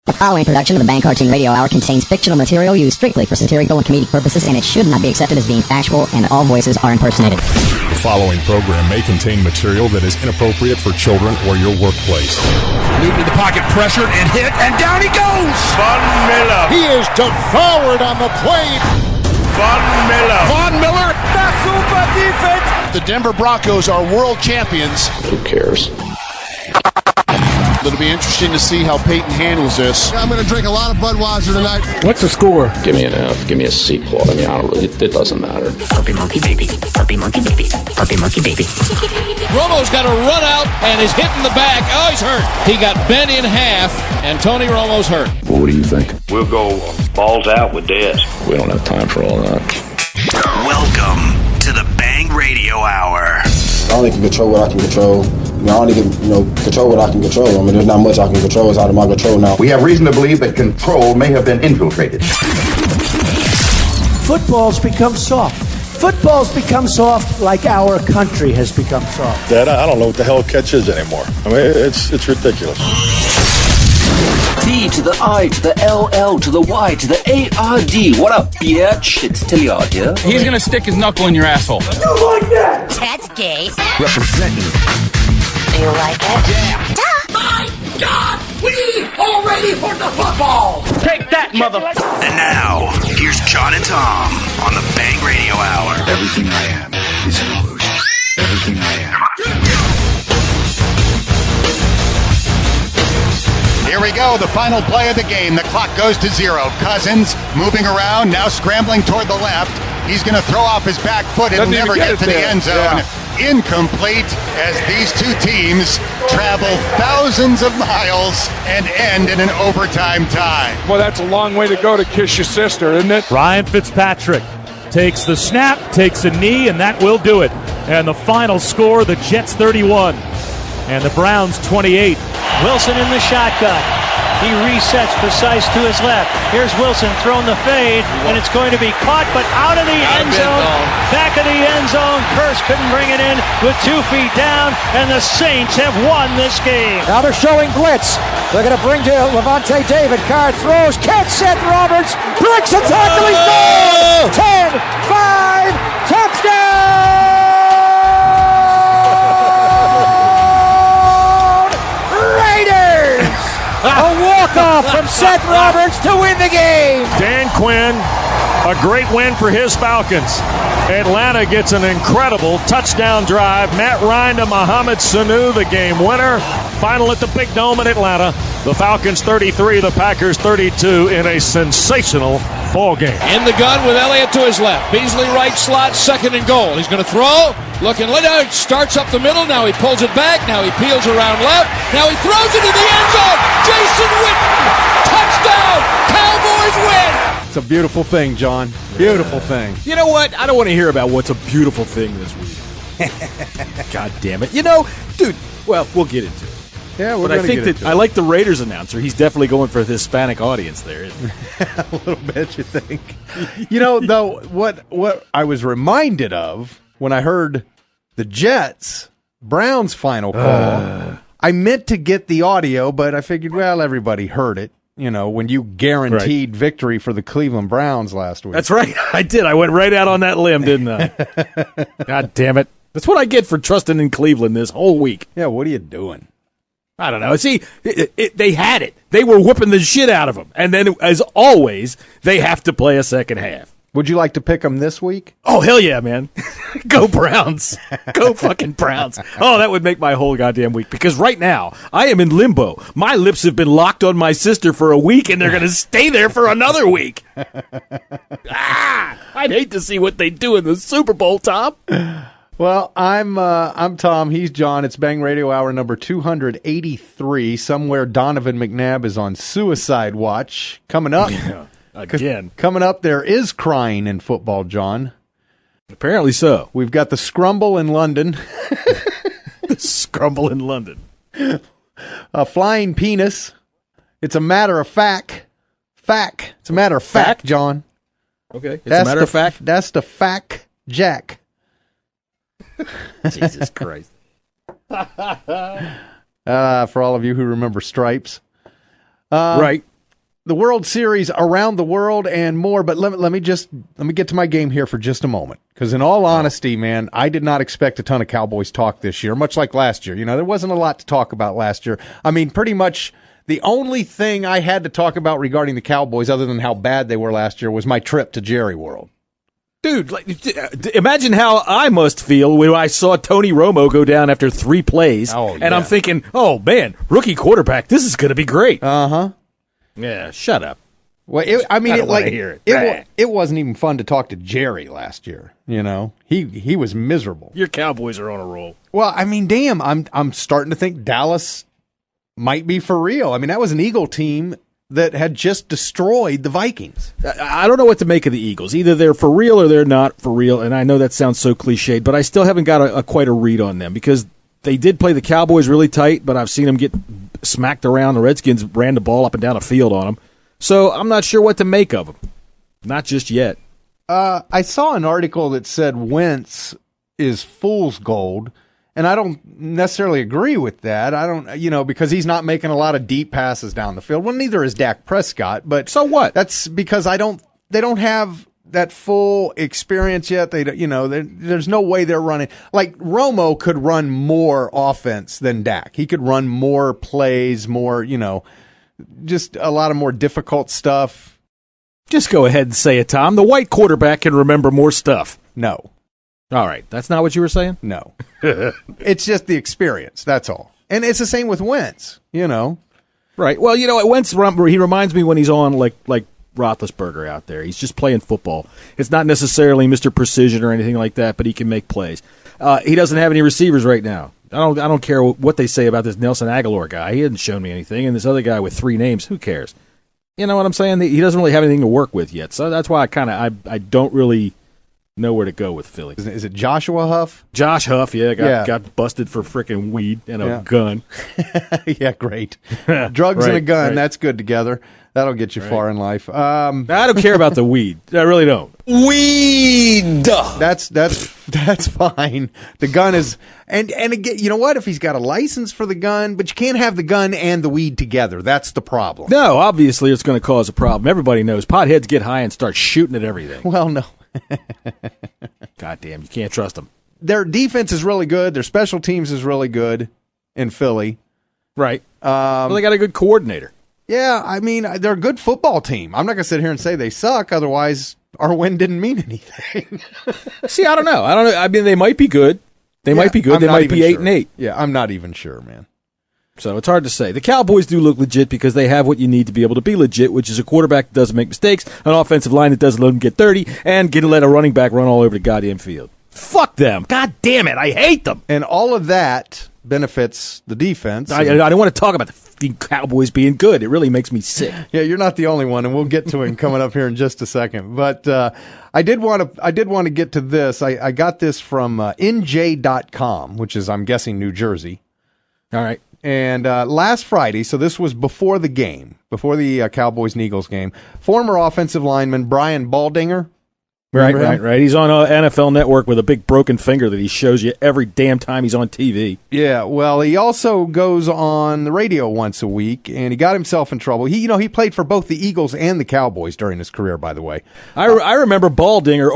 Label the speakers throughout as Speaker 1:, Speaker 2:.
Speaker 1: The following production of the Bang Cartoon Radio Hour contains fictional material used strictly for satirical and comedic purposes, and it should not be accepted as being factual, and all voices are impersonated.
Speaker 2: The following program may contain material that is inappropriate for children or your workplace.
Speaker 3: Newton in the pocket, pressured and hit, and down he goes!
Speaker 4: Von Miller.
Speaker 5: He is devoured on the plate.
Speaker 4: Von Miller.
Speaker 3: Von Miller.
Speaker 5: That's super defense. The Denver Broncos are world champions.
Speaker 6: Who cares?
Speaker 5: It'll be interesting to see how Peyton handles this.
Speaker 7: I'm going to drink a lot of Budweiser tonight.
Speaker 3: What's the score?
Speaker 6: Give me an F. Give me a C+. I mean, I don't really. It doesn't matter.
Speaker 1: Puppy monkey baby. Puppy monkey baby. Puppy monkey baby.
Speaker 8: Romo's got a run out and is hit in the back. Oh, he's hurt. He got bent in half, and Tony Romo's hurt.
Speaker 6: Well, what do you think?
Speaker 4: We'll go balls out with this.
Speaker 6: We don't have time for all that.
Speaker 9: Welcome to the Bang Radio Hour.
Speaker 10: I only can control what I can control. I only can, control what I can control. I mean, there's not much I can control. It's out of my control now.
Speaker 11: We have reason to believe that control may have been infiltrated.
Speaker 12: Football's become soft. Football's become soft like our country has become soft.
Speaker 7: Dad, I don't know what the hell catch is anymore. I mean, it's ridiculous.
Speaker 13: T to the I to the LL to the Y to the ARD. What up, bitch? It's Tilliard here.
Speaker 8: He's going to stick his knuckle in your asshole.
Speaker 12: You like that?
Speaker 1: That's gay.
Speaker 13: Representing.
Speaker 1: Do you like it?
Speaker 13: Yeah.
Speaker 3: My God! We are ready for the football!
Speaker 12: Take that, mother.
Speaker 9: And now, here's John and Tom on the Bang Radio Hour.
Speaker 6: Everything I am is an illusion. Everything I am.
Speaker 5: Here we go, the final play of the game. The clock goes to 0. Cousins moving around, now scrambling toward the left. He's going to throw off his back foot and never get to the end zone. Yeah. Incomplete as these two teams travel thousands of miles and end in an overtime tie.
Speaker 3: Well, that's a long way to go to kiss your sister, isn't it?
Speaker 14: Ryan Fitzpatrick takes the snap, takes a knee, and that will do it. And the final score, the Jets 31 and the Browns 28.
Speaker 12: Wilson in the shotgun. He resets precise to his left. Here's Wilson throwing the fade, and it's going to be caught, but out of the end zone. Back of the end zone. Kearse couldn't bring it in with 2 feet down, and the Saints have won this game. Now they're showing blitz. They're going to bring to Levante David. Card throws. Catch Seth Roberts. Breaks a tackle. He's gone. 10, 5, touchdown. A walk-off from Seth Roberts to win the game.
Speaker 14: Dan Quinn, a great win for his Falcons. Atlanta gets an incredible touchdown drive. Matt Ryan to Mohamed Sanu, the game winner. Final at the Big Dome in Atlanta. The Falcons 33, the Packers 32 in a sensational ball game.
Speaker 8: In the gun with Elliott to his left. Beasley right slot, 2nd and goal. He's going to throw. Looking laid out, starts up the middle. Now he pulls it back. Now he peels around left. Now he throws it in the end zone. Jason Witten. Touchdown. Cowboys win.
Speaker 3: It's a beautiful thing, John. Beautiful thing.
Speaker 14: You know what? I don't want to hear about what's a beautiful thing this week. God damn it. Dude, well, we'll get into it.
Speaker 3: Yeah,
Speaker 14: but I think that I like the Raiders announcer. He's definitely going for the Hispanic audience there, isn't he?
Speaker 3: A little bit, you think? Though, what I was reminded of when I heard the Jets-Browns final call, I meant to get the audio, but I figured, well, everybody heard it. When you guaranteed victory for the Cleveland Browns last week.
Speaker 14: That's right. I did. I went right out on that limb, didn't I? God damn it. That's what I get for trusting in Cleveland this whole week.
Speaker 3: Yeah, what are you doing?
Speaker 14: I don't know. See, they had it. They were whipping the shit out of them. And then, as always, they have to play a second half.
Speaker 3: Would you like to pick them this week?
Speaker 14: Oh, hell yeah, man. Go Browns. Go fucking Browns. Oh, that would make my whole goddamn week. Because right now, I am in limbo. My lips have been locked on my sister for a week, and they're going to stay there for another week. I'd hate to see what they do in the Super Bowl, Tom.
Speaker 3: Well, I'm Tom. He's John. It's Bang Radio Hour number 283. Somewhere Donovan McNabb is on suicide watch. Coming up.
Speaker 14: Yeah, again.
Speaker 3: Coming up, there is crying in football, John.
Speaker 14: Apparently so.
Speaker 3: We've got the Scrumble in London.
Speaker 14: The Scrumble in London.
Speaker 3: A flying penis. It's a matter of fact. It's a matter of fact, John.
Speaker 14: Okay. It's a matter of fact.
Speaker 3: That's the fact, Jack.
Speaker 14: Jesus Christ.
Speaker 3: For all of you who remember Stripes.
Speaker 14: Right.
Speaker 3: the World Series around the world and more. But let me get to my game here for just a moment. Because in all honesty, man, I did not expect a ton of Cowboys talk this year, much like last year. There wasn't a lot to talk about last year. I mean, pretty much the only thing I had to talk about regarding the Cowboys, other than how bad they were last year, was my trip to Jerry World.
Speaker 15: Dude, imagine how I must feel when I saw Tony Romo go down after 3 plays, I'm thinking, oh, man, rookie quarterback, this is going to be great.
Speaker 3: Uh-huh.
Speaker 15: Yeah, shut up.
Speaker 3: Well, it wasn't even fun to talk to Jerry last year. He was miserable.
Speaker 15: Your Cowboys are on a roll.
Speaker 3: Well, I mean, damn, I'm starting to think Dallas might be for real. I mean, that was an Eagle team that had just destroyed the Vikings.
Speaker 15: I don't know what to make of the Eagles. Either they're for real or they're not for real, and I know that sounds so cliched, but I still haven't got quite a read on them because they did play the Cowboys really tight, but I've seen them get smacked around. The Redskins ran the ball up and down the field on them. So I'm not sure what to make of them. Not just yet.
Speaker 3: I saw an article that said Wentz is fool's gold, and I don't necessarily agree with that. I don't, because he's not making a lot of deep passes down the field. Well, neither is Dak Prescott. But
Speaker 15: so what?
Speaker 3: That's because they don't have that full experience yet. There's no way they're running. Like Romo could run more offense than Dak. He could run more plays, more, just a lot of more difficult stuff.
Speaker 15: Just go ahead and say it, Tom. The white quarterback can remember more stuff.
Speaker 3: No.
Speaker 15: All right. That's not what you were saying?
Speaker 3: No. It's just the experience. That's all. And it's the same with Wentz,
Speaker 15: Right. Well, Wentz, he reminds me when he's on like Roethlisberger out there. He's just playing football. It's not necessarily Mr. Precision or anything like that, but he can make plays. He doesn't have any receivers right now. I don't care what they say about this Nelson Aguilar guy. He hasn't shown me anything. And this other guy with 3 names, who cares? You know what I'm saying? He doesn't really have anything to work with yet. So that's why I don't really know where to go with Philly.
Speaker 3: Is it Joshua Huff?
Speaker 15: Josh Huff, got busted for frickin' weed and a gun.
Speaker 3: Yeah, great. Drugs and a gun, that's good together. That'll get you far in life.
Speaker 15: I don't care about the weed. I really don't.
Speaker 3: Weed. That's fine. The gun is, and again, you know what? If he's got a license for the gun, but you can't have the gun and the weed together. That's the problem.
Speaker 15: No, obviously it's going to cause a problem. Everybody knows potheads get high and start shooting at everything.
Speaker 3: Well, no.
Speaker 15: Goddamn, you can't trust them.
Speaker 3: Their defense is really good. Their special teams is really good in Philly.
Speaker 15: Right. Well, they got a good coordinator.
Speaker 3: Yeah, I mean, they're a good football team. I'm not going to sit here and say they suck. Otherwise, our win didn't mean anything.
Speaker 15: See, I don't know. I mean, they might be good. They might be good. They might be 8-8.
Speaker 3: Yeah, I'm not even sure, man.
Speaker 15: So it's hard to say. The Cowboys do look legit because they have what you need to be able to be legit, which is a quarterback that doesn't make mistakes, an offensive line that doesn't let them get dirty, and let a running back run all over the goddamn field. Fuck them. God damn it. I hate them.
Speaker 3: And all of that benefits the defense.
Speaker 15: I don't want to talk about the Cowboys being good. It really makes me sick.
Speaker 3: Yeah, you're not the only one, and we'll get to it coming up here in just a second. But I did want to get to this. I got this from NJ.com, which is, I'm guessing, New Jersey.
Speaker 15: All right.
Speaker 3: And last Friday, so this was before the game, before the Cowboys and Eagles game, former offensive lineman Brian Baldinger.
Speaker 15: Right. He's on NFL Network with a big broken finger that he shows you every damn time he's on TV.
Speaker 3: Yeah, well, he also goes on the radio once a week, and he got himself in trouble. He played for both the Eagles and the Cowboys during his career, by the way.
Speaker 15: I remember Baldinger,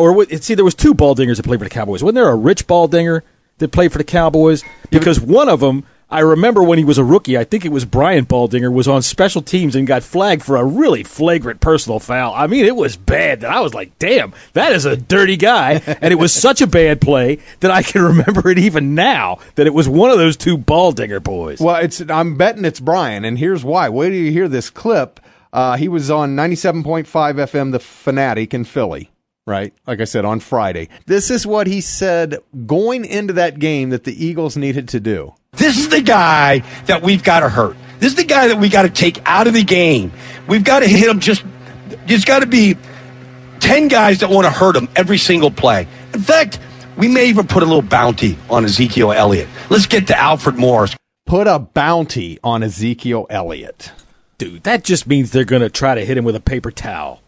Speaker 15: there was 2 Baldingers that played for the Cowboys. Wasn't there a Rich Baldinger that played for the Cowboys? Because one of them, I remember when he was a rookie, I think it was Brian Baldinger, was on special teams and got flagged for a really flagrant personal foul. I mean, it was bad. I was like, damn, that is a dirty guy. And it was such a bad play that I can remember it even now, that it was one of those 2 Baldinger boys.
Speaker 3: Well, I'm betting it's Brian, and here's why. Wait till you hear this clip. He was on 97.5 FM, The Fanatic in Philly. Right, like I said, on Friday. This is what he said going into that game that the Eagles needed to do.
Speaker 16: This is the guy that we've got to hurt. This is the guy that we got to take out of the game. We've got to hit him there's got to be 10 guys that want to hurt him every single play. In fact, we may even put a little bounty on Ezekiel Elliott. Let's get to Alfred Morris.
Speaker 3: Put a bounty on Ezekiel Elliott.
Speaker 15: Dude, that just means they're going to try to hit him with a paper towel.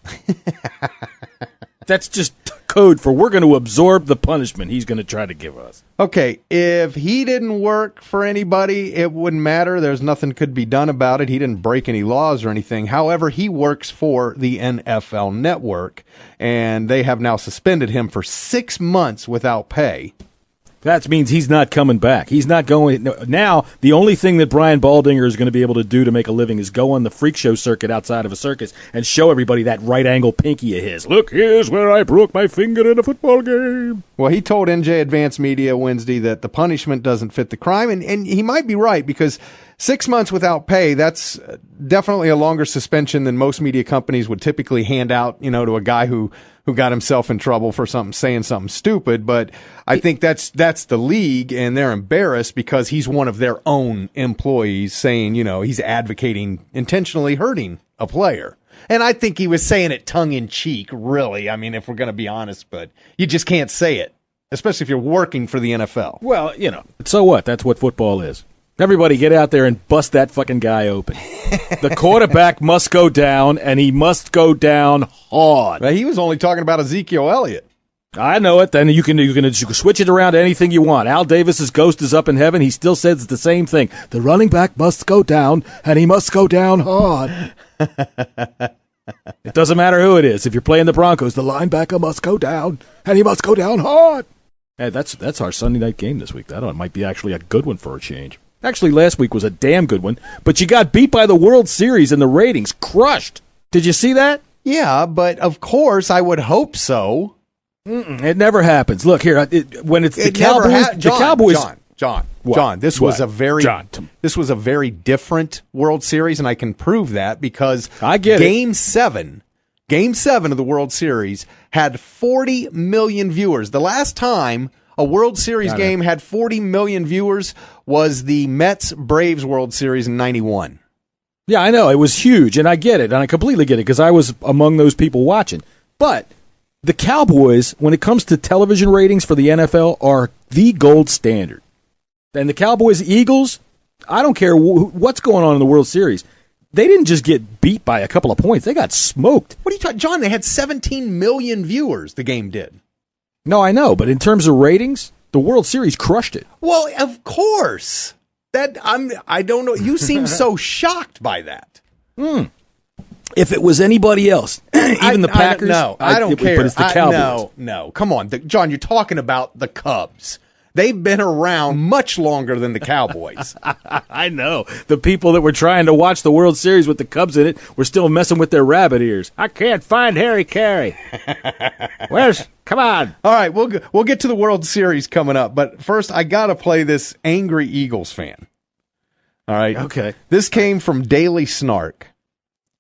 Speaker 15: That's just code for we're going to absorb the punishment he's going to try to give us.
Speaker 3: Okay, if he didn't work for anybody, it wouldn't matter. There's nothing could be done about it. He didn't break any laws or anything. However, he works for the NFL Network, and they have now suspended him for 6 months without pay.
Speaker 15: That means he's not coming back. He's not going. Now, the only thing that Brian Baldinger is going to be able to do to make a living is go on the freak show circuit outside of a circus and show everybody that right-angle pinky of his. Look, here's where I broke my finger in a football game.
Speaker 3: Well, he told NJ Advanced Media Wednesday that the punishment doesn't fit the crime, and he might be right, because 6 months without pay, that's definitely a longer suspension than most media companies would typically hand out, to a guy who got himself in trouble for saying something stupid. But I think that's the league, and they're embarrassed because he's one of their own employees saying, he's advocating intentionally hurting a player. And I think he was saying it tongue in cheek, really. I mean, if we're going to be honest, but you just can't say it, especially if you're working for the NFL.
Speaker 15: Well, so what? That's what football is. Everybody get out there and bust that fucking guy open. The quarterback must go down, and he must go down hard.
Speaker 3: Well, he was only talking about Ezekiel Elliott.
Speaker 15: I know it. Then you can switch it around to anything you want. Al Davis's ghost is up in heaven. He still says the same thing. The running back must go down, and he must go down hard. It doesn't matter who it is. If you're playing the Broncos, the linebacker must go down, and he must go down hard. Hey, that's our Sunday night game this week. That might be actually a good one for a change. Actually, last week was a damn good one, but you got beat by the World Series and the ratings crushed. Did you see that?
Speaker 3: Yeah, but of course, I would hope so.
Speaker 15: It never happens. Look here, when it's the Cowboys.
Speaker 3: John, this was a very different World Series, and I can prove that because Game 7 of the World Series had 40 million viewers. The last time a World Series game had 40 million viewers was the Mets-Braves World Series in 91.
Speaker 15: Yeah, I know. It was huge, and I get it, and I completely get it, because I was among those people watching. But the Cowboys, when it comes to television ratings for the NFL, are the gold standard. And the Cowboys-Eagles, I don't care what's going on in the World Series. They didn't just get beat by a couple of points. They got smoked.
Speaker 3: What are you talking, John? They had 17 million viewers, the game did.
Speaker 15: No, I know, but in terms of ratings, the World Series crushed it.
Speaker 3: Well, of course. I don't know. You seem so shocked by that.
Speaker 15: If it was anybody else, even the Packers.
Speaker 3: I don't care.
Speaker 15: But it's the Cowboys.
Speaker 3: No. Come on, John. You're talking about the Cubs. They've been around much longer than the Cowboys.
Speaker 15: I know. The people that were trying to watch the World Series with the Cubs in it were still messing with their rabbit ears. I can't find Harry Carey. Come on.
Speaker 3: All right, we'll get to the World Series coming up, but first I got to play this angry Eagles fan. All right.
Speaker 15: Okay.
Speaker 3: This came from Daily Snark,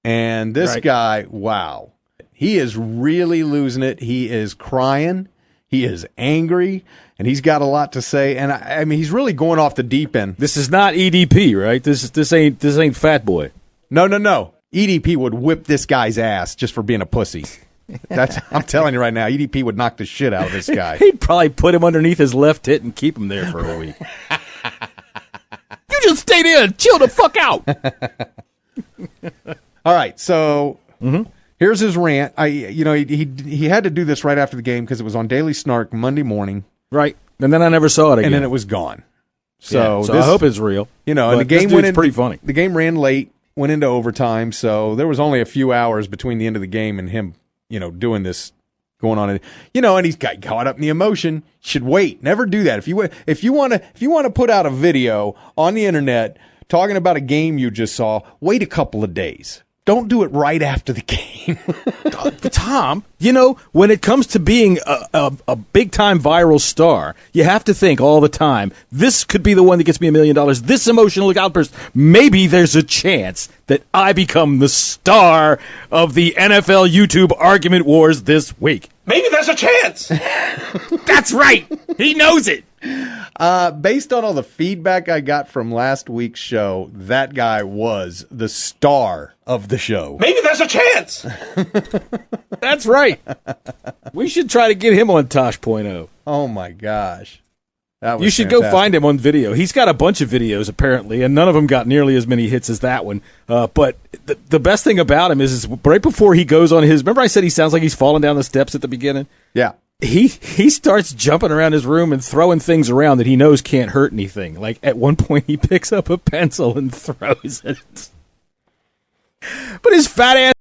Speaker 3: and this guy, wow, he is really losing it. He is crying. He is angry, and he's got a lot to say. And I mean, he's really going off the deep end.
Speaker 15: This is not EDP, right? This ain't Fat Boy.
Speaker 3: No. EDP would whip this guy's ass just for being a pussy. I'm telling you right now, EDP would knock the shit out of this guy.
Speaker 15: He'd probably put him underneath his left tit and keep him there for a week. You just stay there and chill the fuck out.
Speaker 3: All right, so here's his rant. He had to do this right after the game because it was on Daily Snark Monday morning.
Speaker 15: Right, and then I never saw it again.
Speaker 3: And then it was gone. So
Speaker 15: I hope it's real.
Speaker 3: And the game went
Speaker 15: pretty funny.
Speaker 3: The game ran late, went into overtime, so there was only a few hours between the end of the game and him, doing this, going on. And he's got caught up in the emotion. Should wait. Never do that. If you want to put out a video on the internet talking about a game you just saw, wait a couple of days. Don't do it right after the game.
Speaker 15: Tom, when it comes to being a big-time viral star, you have to think all the time, this could be the one that gets me $1 million. This emotional outburst, maybe there's a chance that I become the star of the NFL YouTube argument wars this week.
Speaker 16: Maybe there's a chance.
Speaker 15: That's right. He knows it.
Speaker 3: Based on all the feedback I got from last week's show, that guy was the star of the show.
Speaker 16: Maybe there's a chance.
Speaker 15: That's right. We should try to get him on Tosh.0.
Speaker 3: Oh, my gosh. That was
Speaker 15: You should
Speaker 3: fantastic.
Speaker 15: go find him on video. He's got a bunch of videos, apparently, and none of them got nearly as many hits as that one. But the best thing about him is right before he goes on his... Remember I said he sounds like he's falling down the steps at the beginning?
Speaker 3: Yeah.
Speaker 15: He starts jumping around his room and throwing things around that he knows can't hurt anything. Like, at one point, he picks up a pencil and throws it. But his fat ass